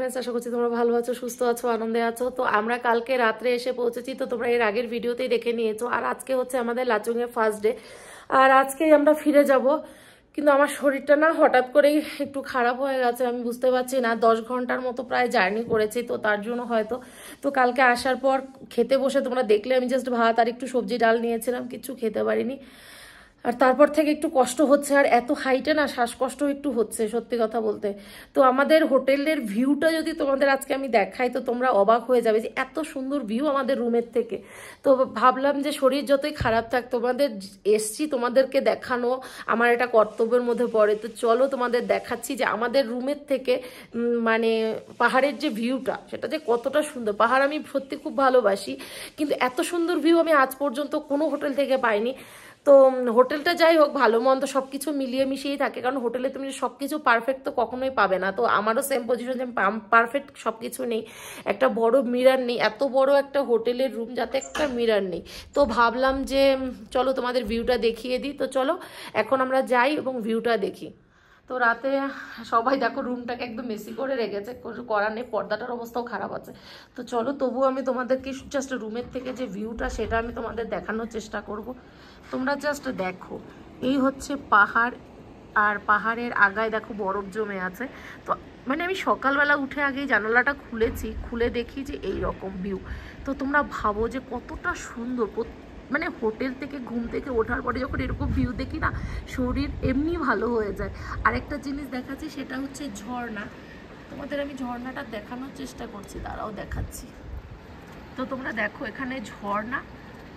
Friends, আশা করছি তোমরা ভালো আছো, সুস্থ আছো, আনন্দে আছো। তো আমরা কালকে রাত্রে এসে পৌঁছেছি, তো তোমরা এর আগের ভিডিওতেই দেখে নিয়েছো। আর আজকে হচ্ছে আমাদের লাচুংয়ের ফার্স্ট ডে, আর আজকেই আমরা ফিরে যাব। কিন্তু আমার শরীরটা না হঠাৎ করেই একটু খারাপ হয়ে গেছে, আমি বুঝতে পারছি না। 10 ঘন্টার মতো প্রায় জার্নি করেছি, তো তার জন্য হয়তো। তো কালকে আসার পর খেতে বসে তোমরা দেখলে আমি জাস্ট ভাত আর একটু সবজি ডাল নিয়েছিলাম, কিছু খেতে পারিনি। আর তারপর থেকে একটু কষ্ট হচ্ছে, আর এত হাইটে না শ্বাসকষ্ট একটু হচ্ছে, সত্যি কথা বলতে। তো আমাদের হোটেলের ভিউটা যদি তোমাদের আজকে আমি দেখাই, তো তোমরা অবাক হয়ে যাবে যে এত সুন্দর ভিউ আমাদের রুমের থেকে। তো ভাবলাম যে শরীর যতই খারাপ থাক, তোমাদের এসছি তোমাদেরকে দেখানো আমার এটা কর্তব্যের মধ্যে পড়ে। তো চলো তোমাদের দেখাচ্ছি যে আমাদের রুমের থেকে মানে পাহাড়ের যে ভিউটা, সেটা যে কতটা সুন্দর। পাহাড় আমি সত্যি খুব ভালোবাসি, কিন্তু এত সুন্দর ভিউ আমি আজ পর্যন্ত কোনো হোটেল থেকে পাইনি। তো হোটেলটা যাই হোক, ভালো মন্দ সব কিছু মিলিয়ে মিশিয়েই থাকে, কারণ হোটেলে তুমি সব কিছু পারফেক্ট তো কখনোই পাবে না। তো আমারও সেম পজিশন, যে পারফেক্ট সব কিছু নেই, একটা বড় মিরার নেই, এত বড় একটা হোটেলের রুম যাতে একটা মিরার নেই। তো ভাবলাম যে চলো তোমাদের ভিউটা দেখিয়ে দিই। তো চলো এখন আমরা যাই এবং ভিউটা দেখি। তো রাতে সবাই দেখো রুমটাকে একদম মেসি করে রেখেছে, করার নেই, পর্দাটার অবস্থাও খারাপ আছে। তো চলো তবুও আমি তোমাদেরকে জাস্ট রুমের থেকে যে ভিউটা, সেটা আমি তোমাদের দেখানোর চেষ্টা করব। তোমরা জাস্ট দেখো, এই হচ্ছে পাহাড়, আর পাহাড়ের আগায় দেখো বরফ জমে আছে। তো মানে আমি সকালবেলা উঠে আগেই জানালাটা খুলেছি, খুলে দেখি যে এই রকম ভিউ। তো তোমরা ভাবো যে কতটা সুন্দর। মানে হোটেল থেকে ঘুম থেকে ওঠার পরে যখন এরকম ভিউ দেখি না, শরীর এমনি ভালো হয়ে যায়। আরেকটা জিনিস দেখাচ্ছি, সেটা হচ্ছে ঝর্ণা। তোমাদের আমি ঝর্ণাটা দেখানোর চেষ্টা করছি, তারাও দেখাচ্ছি। তো তোমরা দেখো এখানে ঝর্ণা,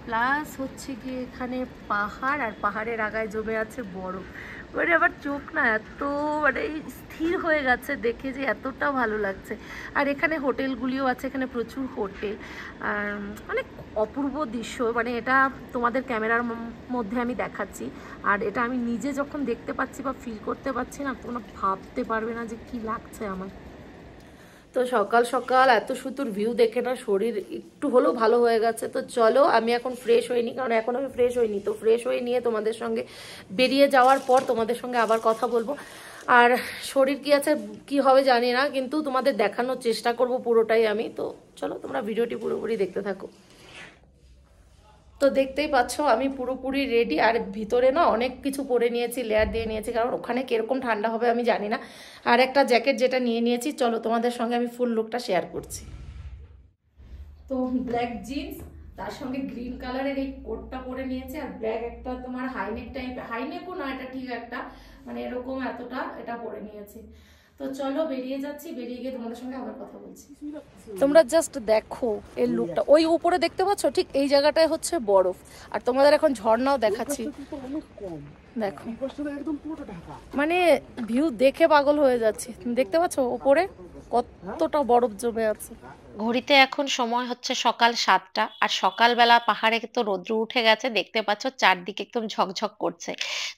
প্লাস হচ্ছে গিয়ে এখানে পাহাড়, আর পাহাড়ের আগায় জমে আছে বরফ। মানে আবার চোখ না এত মানে স্থির হয়ে গেছে দেখে, যে এতটা ভালো লাগছে। আর এখানে হোটেলগুলিও আছে, এখানে প্রচুর হোটেল, আর অনেক অপূর্ব দৃশ্য। মানে এটা তোমাদের ক্যামেরার মধ্যে আমি দেখাচ্ছি, আর এটা আমি নিজে যখন দেখতে পাচ্ছি বা ফিল করতে পারছি না, তোমরা ভাবতে পারবে না যে কি লাগছে আমার। তো সকাল সকাল এত সুন্দর ভিউ দেখে না শরীর একটু হলেও ভালো হয়ে গেছে। তো চলো, আমি এখন ফ্রেশ হইনি, কারণ এখন আমি ফ্রেশ হইনি। তো ফ্রেশ হয়ে নিয়ে তোমাদের সঙ্গে বেরিয়ে যাওয়ার পর তোমাদের সঙ্গে আবার কথা বলবো। আর শরীর কি আছে কি হবে জানি না, কিন্তু তোমাদের দেখানোর চেষ্টা করব পুরোটাই আমি। তো চলো তোমরা ভিডিওটি পুরোপুরি দেখতে থাকো। তো দেখতেই পাচ্ছ আমি পুরোপুরি রেডি, আর ভিতরে না অনেক কিছু পরে নিয়েছি, লেয়ার দিয়ে নিয়েছি, কারণ ওখানে কিরকম ঠান্ডা হবে আমি জানি না। আর একটা জ্যাকেট যেটা নিয়ে নিয়েছি, চলো তোমাদের সঙ্গে আমি ফুল লুকটা শেয়ার করছি। তো ব্ল্যাক জিন্স, তার সঙ্গে গ্রিন কালারের এই কোটটা পরে নিয়েছি, আর ব্ল্যাক একটা তোমার হাইনেক টাইপ, হাইনেকও না এটা ঠিক একটা মানে এরকম এতটা, এটা পরে নিয়েছি। তো চলো বেরিয়ে যাচ্ছি, বেরিয়ে গিয়ে তোমাদের সঙ্গে আবার কথা বলছি। তোমরা জাস্ট দেখো এর লুকটা, ওই উপরে দেখতে পাচ্ছ ঠিক এই জায়গাটায় হচ্ছে বরফ, আর তোমাদের এখন ঝর্ণাও দেখাচ্ছি। দেখো মানে ভিউ দেখে পাগল হয়ে যাচ্ছি। দেখতে পাচ্ছ উপরে কতটা বরফ জমে আছে। ঘড়িতে এখন সময় হচ্ছে সকাল 7টা, আর সকালবেলা পাহাড়ে তো রৌদ্র উঠে গেছে, দেখতে পাচ্ছ চারদিকে একদম ঝকঝক করছে।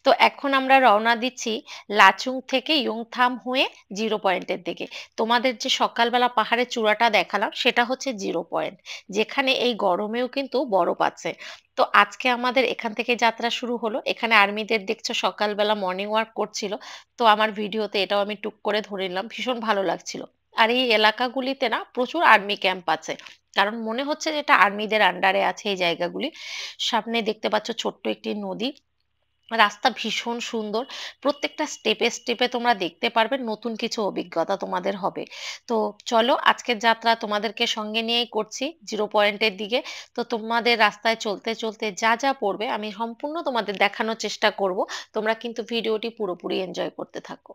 তো এখন আমরা রওনা দিচ্ছি লাচুং থেকে ইয়ংথাম হয়ে জিরো পয়েন্টের দিকে। তোমাদের যে সকালবেলা পাহাড়ের চূড়াটা দেখালাম, সেটা হচ্ছে জিরো পয়েন্ট, যেখানে এই গরমেও কিন্তু বরফ আছে। তো আজকে আমাদের এখান থেকে যাত্রা শুরু হলো। এখানে আর্মিদের দেখছো সকালবেলা মর্নিং ওয়াক করছিল, তো আমার ভিডিওতে এটাও আমি টুক করে ধরে নিলাম, ভীষণ ভালো লাগছিল। আর এই এলাকাগুলিতে না প্রচুর আর্মি ক্যাম্প আছে, কারণ মনে হচ্ছে যে এটা আর্মিদের আন্ডারে আছে এই জায়গাগুলি। সামনে দেখতে পাচ্ছ ছোট্ট একটি নদী, রাস্তা ভীষণ সুন্দর। প্রত্যেকটা স্টেপে স্টেপে তোমরা দেখতে পারবে, নতুন কিছু অভিজ্ঞতা তোমাদের হবে। তো চলো আজকের যাত্রা তোমাদেরকে সঙ্গে নিয়েই করছি জিরো পয়েন্টের দিকে। তো তোমাদের রাস্তায় চলতে চলতে যা যা পড়বে আমি সম্পূর্ণ তোমাদের দেখানোর চেষ্টা করব। তোমরা কিন্তু ভিডিওটি পুরোপুরি এনজয় করতে থাকো।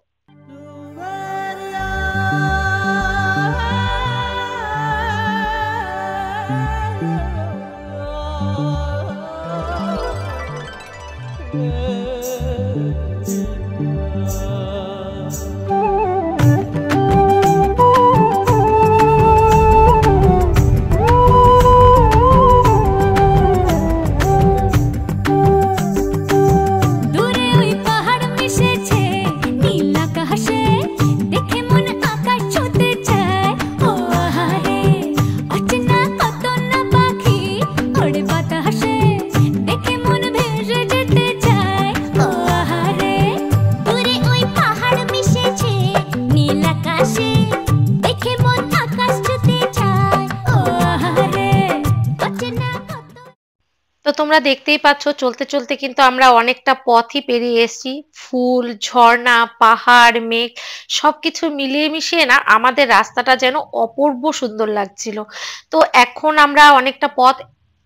দেখে মন ভেসে যেতে চায়। তো তোমরা দেখতেই পাচ্ছ চলতে চলতে কিন্তু আমরা অনেকটা পথই পেরিয়ে এসেছি। ফুল, ঝর্ণা, পাহাড়, মেঘ সবকিছু মিলিয়ে মিশিয়ে না আমাদের রাস্তাটা যেন অপূর্ব সুন্দর লাগছিল। তো এখন আমরা অনেকটা পথ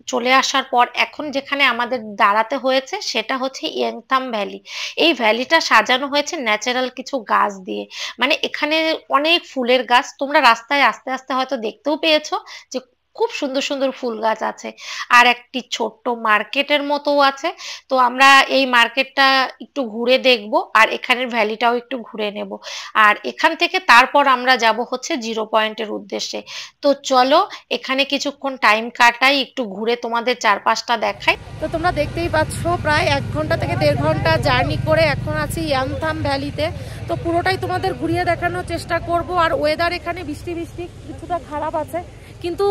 চলে আসার পর এখন যেখানে আমাদের দাঁড়াতে হয়েছে সেটা হচ্ছে ইয়াংথাম ভ্যালি। এই ভ্যালিটা সাজানো হয়েছে ন্যাচারাল কিছু গাছ দিয়ে। মানে এখানে অনেক ফুলের গাছ, তোমরা রাস্তায় আস্তে আস্তে হয়তো দেখতেও পেয়েছো যে খুব সুন্দর সুন্দর ফুল গাছ আছে। আর একটি ছোট্ট মার্কেটের মতো আছে। তো আমরা এই মার্কেটটা একটু ঘুরে দেখব আর এখানের ভ্যালিটাও একটু ঘুরে নেব। আর এখান থেকে তারপর আমরা যাব হচ্ছে জিরো পয়েন্টের উদ্দেশ্যে। তো চলো এখানে কিছুক্ষণ টাইম কাটাই, একটু ঘুরে তোমাদের চারপাশটা দেখাই। তো তোমরা দেখতেই পাচ্ছ প্রায় 1 ঘন্টা থেকে 1.5 ঘন্টা জার্নি করে এখন আছি ইয়াংথাম ভ্যালিতে। তো পুরোটাই তোমাদের ঘুরিয়ে দেখানোর চেষ্টা করব। আর ওয়েদার এখানে বৃষ্টি বৃষ্টি কিছুটা খারাপ আছে, কিন্তু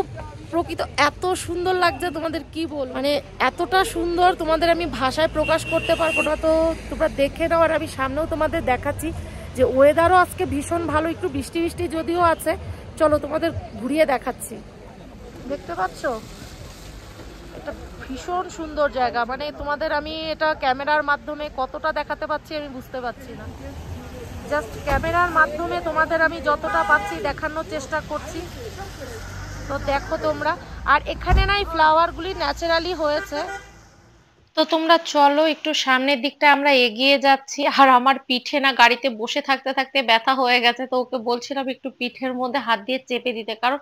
প্রকৃত এত সুন্দর লাগছে তোমাদের কি বল, মানে এতটা সুন্দর তোমাদের আমি ভাষায় প্রকাশ করতে পারবো না। তো তোমরা দেখে নাও, আর আমি সামনেও তোমাদের দেখাচ্ছি যে ওয়েদারও আজকে ভীষণ ভালো, একটু বৃষ্টি বৃষ্টি যদিও আছে। চলো তোমাদের ঘুরিয়ে দেখাচ্ছি। দেখতে পাচ্ছ এটা ভীষণ সুন্দর জায়গা, মানে তোমাদের আমি এটা ক্যামেরার মাধ্যমে কতটা দেখাতে পাচ্ছি আমি বুঝতে পারছি না। জাস্ট ক্যামেরার মাধ্যমে তোমাদের আমি যতটা পাচ্ছি দেখানোর চেষ্টা করছি। তো দেখো তোমরা, আর এখানে না এই ফ্লাওয়ারগুলি ন্যাচারালি হয়েছে। তো তোমরা চলো একটু সামনের দিকটা আমরা এগিয়ে যাচ্ছি। আর আমার পিঠে না গাড়িতে বসে থাকতে থাকতে ব্যথা হয়ে গেছে, তো ওকে বলছিলাম একটু পিঠের মধ্যে হাত দিয়ে চেপে দিতে, কারণ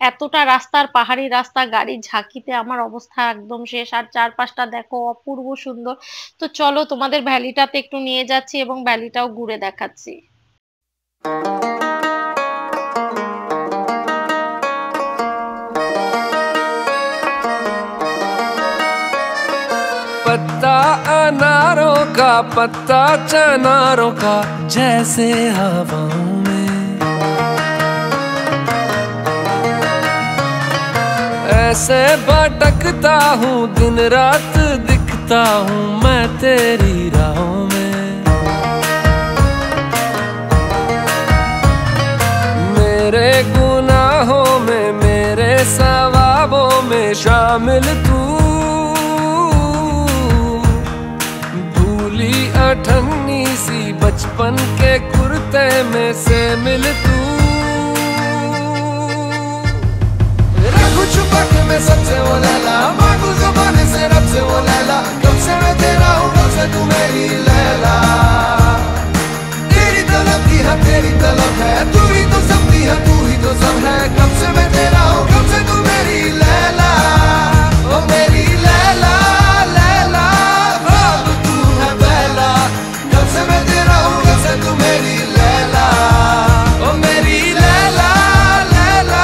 এতটা রাস্তার পাহাড়ি রাস্তা গাড়ির ঝাঁকিতে আমার অবস্থা একদম শেষ। আর চারপাশটা দেখো অপূর্ব সুন্দর। তো চলো তোমাদের ভ্যালিটাতে একটু নিয়ে যাচ্ছি এবং ভ্যালিটাও ঘুরে দেখাচ্ছি। पत्ता अनारों का, पत्ता चनारों का, जैसे हवाओं में ऐसे भटकता हूँ, दिन रात दिखता हूँ मैं तेरी राहों में। मेरे गुनाहों में, मेरे सवाबों में शामिल तू, अठन्नी सी बचपन के कुर्ते में से मिल तू। रखूं छुपा के मैं सबसे वो लैला, मांगू ज़बाने से रब से वो लैला, कब से मैं तेरा हूँ कब से तू मेरी लैला। तेरी तलब की है तेरी तलब है, तू ही तो सब की है तू ही तो सब है, कब से मैं तेरा हूँ कब से तू मेरी लैला। ओ मेरी लैला लैला, अब तू है बेला, कब से मैं तेरा हूँ कब से तू मेरी लैला। ओ मेरी लैला लैला,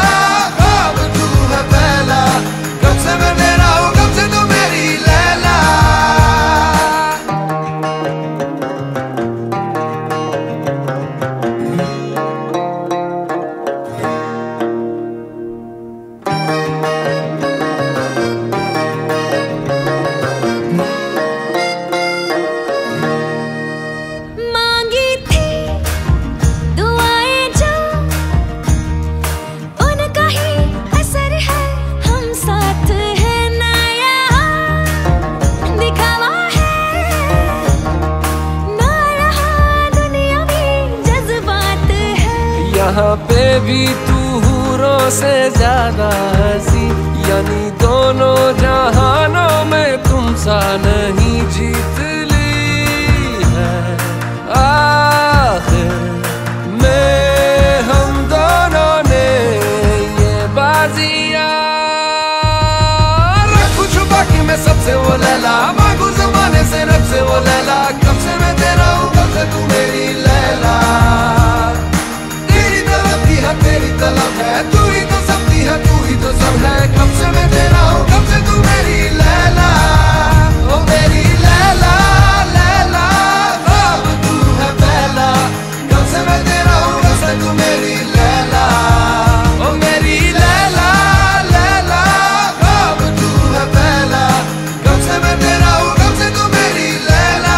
अब तू है बेला, कब से मैं तेरा हूँ कब से तू मेरी लैला। यहाँ पे भी तू हूरों से ज्यादा हंसी, यानी दोनों जहानों में तुम सा नहीं जीत ली है। आखिर में हम दोनों ने ये बाजियां, रखूं छुपा के मैं सबसे वो लैला, मांगू ज़माने से रब से वो लैला, कब से मैं तेरा हूँ कब से तू मेरी लैला। तेरी तलब है, तू ही तो सबकी है तू ही तो सब है, कब से मैं तेरा हूँ कब से तू मेरी लैला। ओ मेरी लैला लैला, अब तू है बेला, कब से मैं तेरा हूँ कब से तू मेरी लैला। ओ मेरी लैला लैला, अब तू है बेला, कब से मैं तेरा हूँ कब से तू मेरी लैला।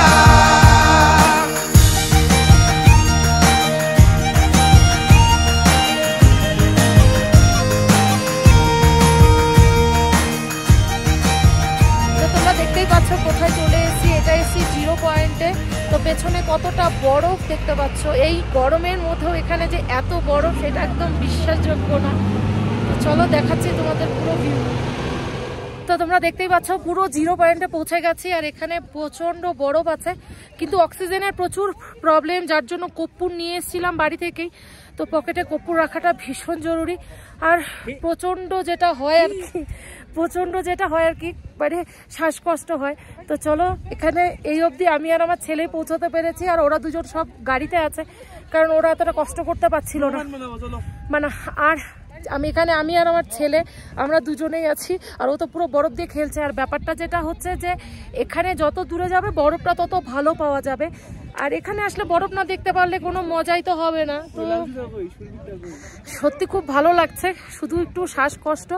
পয়েন্টে। তো পেছনে কতটা বরফ দেখতে পাচ্ছ, এই গরমের মধ্যেও এখানে যে এত বরফ সেটা একদম বিশ্বাসযোগ্য না। তো চলো দেখাচ্ছি তোমাদের পুরো ভিউ। তো তোমরা দেখতেই পাচ্ছ পুরো 0 পয়েন্টে পৌঁছে গেছি, আর এখানে প্রচণ্ড বরফ আছে, কিন্তু অক্সিজেনের প্রচুর প্রবলেম, যার জন্য কর্পূর নিয়ে এসেছিলাম বাড়ি থেকেই। তো পকেটে কর্পূর রাখাটা ভীষণ জরুরি। আর প্রচণ্ড যেটা হয় আর কি মানে শ্বাসকষ্ট হয়। তো চলো, এখানে এই অবধি আমি আর আমার ছেলে পৌঁছাতে পেরেছি, আর ওরা দুজন সব গাড়িতে আছে, কারণ ওরা এতটা কষ্ট করতে পারছিল না মানে। আর আমি আর আমার ছেলে আমরা দুজনেই আছি, আর ও তো পুরো বরফ দিয়ে খেলছে। আর ব্যাপারটা যেটা হচ্ছে যে এখানে যত দূরে যাবে বরফটা তত ভালো পাওয়া যাবে, আর এখানে আসলে বরফ না দেখতে পারলে কোনো মজাই তো হবে না। তো সত্যি খুব ভালো লাগছে, শুধু একটু শ্বাসকষ্ট।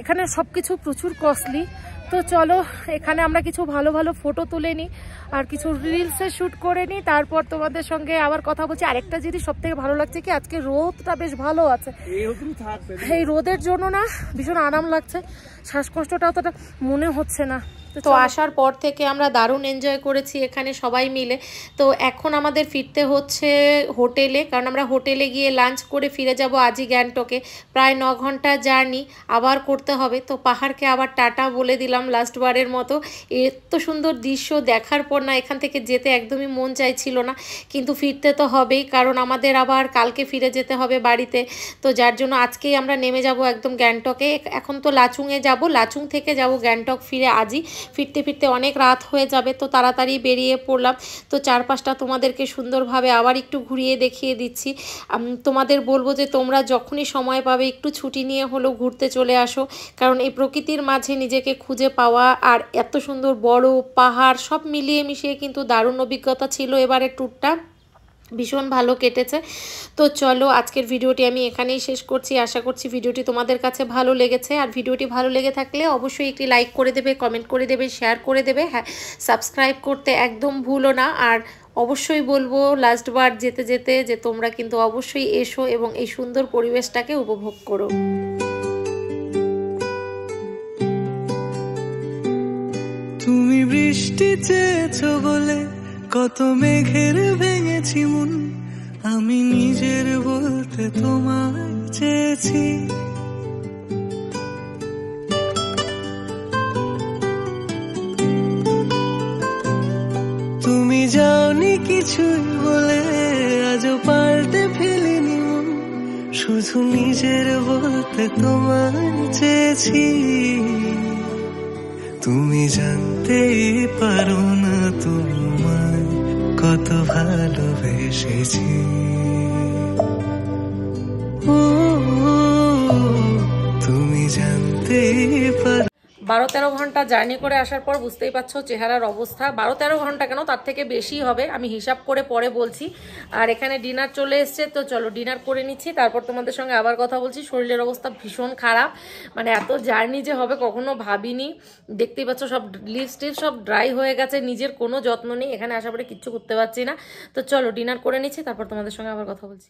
এখানে সবকিছু প্রচুর কস্টলি। তো চলো, এখানে আমরা কিছু ভালো ভালো ফটো তুলে নিই আর কিছু রিলসে শ্যুট করে নিই, তারপর তোমাদের সঙ্গে আবার কথা বলছি। আরেকটা জিনিস সব থেকে ভালো লাগছে কি, আজকে রোদটা বেশ ভালো আছে, এই রোদের জন্য না ভীষণ আরাম লাগছে, শ্বাসকষ্টটা অতটা মনে হচ্ছে না। তো আসার পর থেকে আমরা দারুণ এনজয় করেছি এখানে সবাই মিলে। তো এখন আমাদের ফিরতে হচ্ছে হোটেলে, কারণ আমরা হোটেলে গিয়ে লাঞ্চ করে ফিরে যাব আজই গ্যাংটকে। প্রায় 9 ঘন্টা জার্নি আবার করতে হবে। তো পাহাড়কে আবার টাটা বলে দিলাম লাস্টবারের মতো। এত সুন্দর দৃশ্য দেখার পর না এখান থেকে যেতে একদমই মন চাইছিল না, কিন্তু ফিরতে তো হবেই, কারণ আমাদের আবার কালকে ফিরে যেতে হবে বাড়িতে। তো যার জন্য আজকেই আমরা নেমে যাব একদম গ্যাংটকে। এখন তো লাচুংয়ে যাব, লাচুং থেকে যাব গ্যাংটক ফিরে আজই। ফিরতে ফিরতে অনেক রাত হয়ে যাবে, তো তাড়াতাড়ি বেরিয়ে পড়লাম। তো চারপাশটা তোমাদেরকে সুন্দরভাবে আবার একটু ঘুরিয়ে দেখিয়ে দিচ্ছি। তোমাদের বলবো যে তোমরা যখনই সময় পাবে একটু ছুটি নিয়ে হলেও ঘুরতে চলে আসো, কারণ এই প্রকৃতির মাঝে নিজেকে খুঁজে পাওয়া আর এত সুন্দর বড় পাহাড় সব মিলিয়ে মিশিয়ে কিন্তু দারুণ অভিজ্ঞতা ছিল এবারের ট্যুরটা, ভীষণ ভালো কেটেছে। তো চলো, আজকের ভিডিওটি আমি এখানেই শেষ করছি। আশা করছি ভিডিওটি তোমাদের কাছে ভালো লেগেছে, আর ভিডিওটি ভালো লেগে থাকলে অবশ্যই একটি লাইক করে দেবে, কমেন্ট করে দেবে, শেয়ার করে দেবে। হ্যাঁ, সাবস্ক্রাইব করতে একদম ভুলো না। আর অবশ্যই বলবো লাস্টবার যেতে যেতে যে তোমরা কিন্তু অবশ্যই এসো এবং এই সুন্দর পরিবেশটাকে উপভোগ করো। তুমি বৃষ্টি চেয়েছো বলে কত মেঘের ভেঙেছি মন, আমি নিজের বলতে তোমায় চেয়েছি। তুমি যাওনি কিছুই বলে আজও পাল্টে ফেলিনি মন, শুধু নিজের বলতে তোমায় চেয়েছি। তুমি জানতেই পারো না তোমায় কত ভালোবেসেছি। তুমি জানতেই পারো। 12-13 ঘন্টা জার্নি করে আসার পর বুঝতেই পারছো চেহারার অবস্থা। 12-13 ঘন্টা কেন, তার থেকে বেশি হবে, আমি হিসাব করে পরে বলছি। আর এখানে ডিনার চলে এসছে, তো চলো ডিনার করে নিচ্ছি, তারপর তোমাদের সঙ্গে আবার কথা বলছি। শরীরের অবস্থা ভীষণ খারাপ, মানে এত জার্নি যে হবে কখনো ভাবিনি। দেখতেই পাচ্ছ সব লিপস্টিক সব ড্রাই হয়ে গেছে, নিজের কোনো যত্ন নেই, এখানে আসার পরে কিচ্ছু করতে পারছি না। তো চলো ডিনার করে নিচ্ছি, তারপর তোমাদের সঙ্গে আবার কথা বলছি।